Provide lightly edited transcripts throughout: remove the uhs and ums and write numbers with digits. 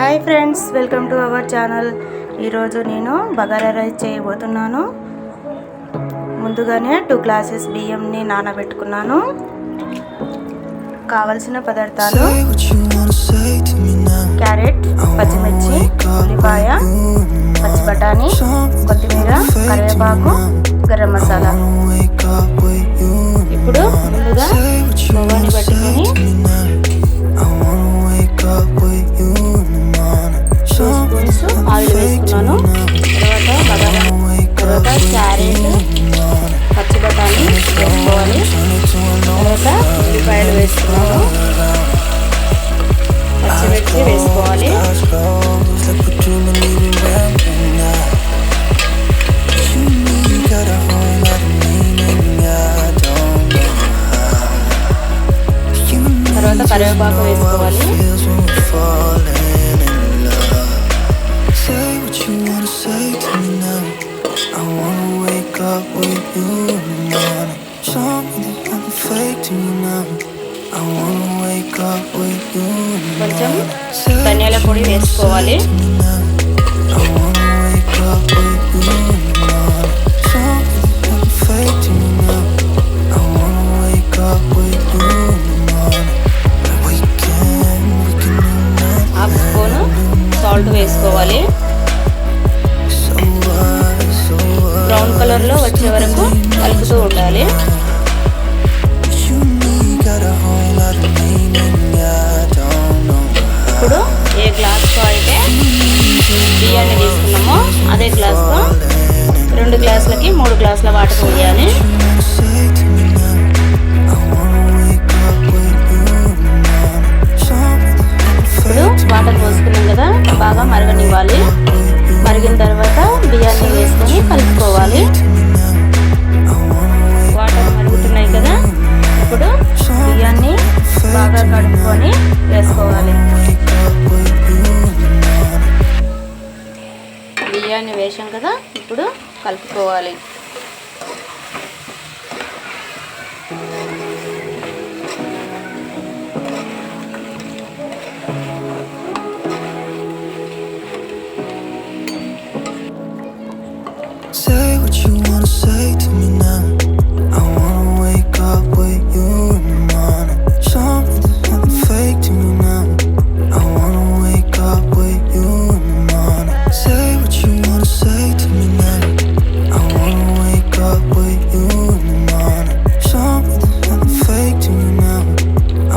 Hi friends, welcome to our channel. ఈరోజు నేను bagara rice చేయబోతున్నాను. ముందుగానే 2 గ్లాసెస్ బియ్యంని నానబెట్టుకున్నాను. కావలసిన పదార్థాలు: క్యారెట్, పచ్చిమిర్చి, ఉల్లిపాయ, పచ్చి బఠానీ, కొత్తిమీర, కరివేపాకు, గరం మసాలా. ఇప్పుడు ముందుగా బగాని పట్టుకొని ఆయిల్ వేసుకున్నాను. తర్వాత క్యారెట్, పచ్చి బఠానీ వేసుకోవాలి. తర్వాత ఉల్లిపాయలు వేసుకున్నాను. పచ్చిమిర్చి వేసుకోవాలి. తర్వాత కరివేపాకు వేసుకోవాలి. కొంచెం ధనియాల పొడి వేసుకోవాలి. హాఫ్ స్పూను సాల్ట్ వేసుకోవాలి. బ్రౌన్ కలర్లో వచ్చే వరకు కలుపుతూ ఉండాలి. ఇప్పుడు ఏ గ్లాస్తో అయితే బియ్యాన్ని తీసుకున్నామో అదే గ్లాస్తో 2 గ్లాసులకి 3 గ్లాసుల వాటర్ పోయాలి. ఇప్పుడు వాటర్ పోసుకున్నాం కదా, బాగా మరగనివ్వాలి. మరిగిన తర్వాత బియ్యాన్ని వేసుకొని కలుపుకోవాలి. వాటర్ మరుగుతున్నాయి కదా, ఇప్పుడు బియ్యాన్ని బాగా కడుక్కొని వేసుకోవాలి. బియ్యాన్ని వేసాం కదా, ఇప్పుడు కలుపుకోవాలి. Say what you wanna say to me now. I wanna wake up with you in the morning. Show me there's nothing fake to me now. I wanna wake up with you in the morning. Say what you wanna say to me now. I wanna wake up with you in the morning. Show me there's nothing fake to me now.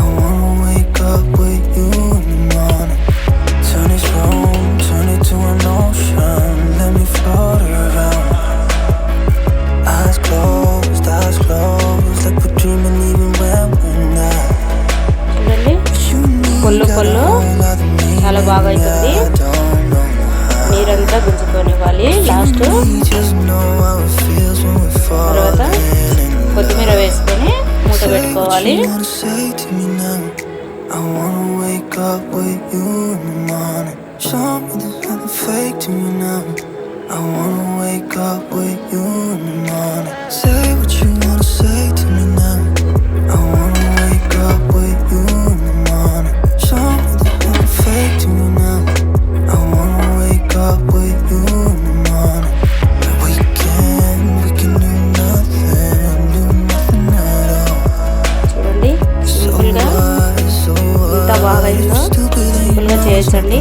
I wanna wake up with you in the morning. Turn this room, turn it to an ocean. Let me float around. Eyes closed, like we're dreaming even when we're not. చూడండి, పొల్లు చాలా బాగా అవుతుంది. నీరంతా గుంజుకోనివ్వాలి. Last తర్వాత కొత్తిమీర వేసుకొని మూత పెట్టుకోవాలి. I wanna wake up with you in the morning. Show me there's nothing fake to me now. I wanna wake up with you in the morning. Say what you wanna say to me now. I wanna wake up with you in the morning. Show me there's nothing fake to me now. I wanna wake up with you in the morning. We can do nothing at all. చూడండి, సింపుల్గా ఎంత బాగా అయిందో. సింపుల్గా చేయొచ్చండి.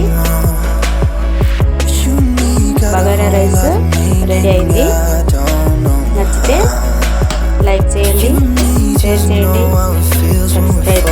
Bagara rice ready అయింది. నచ్చితే like చేయండి, షేర్ చేయండి, సబ్స్క్రైబ్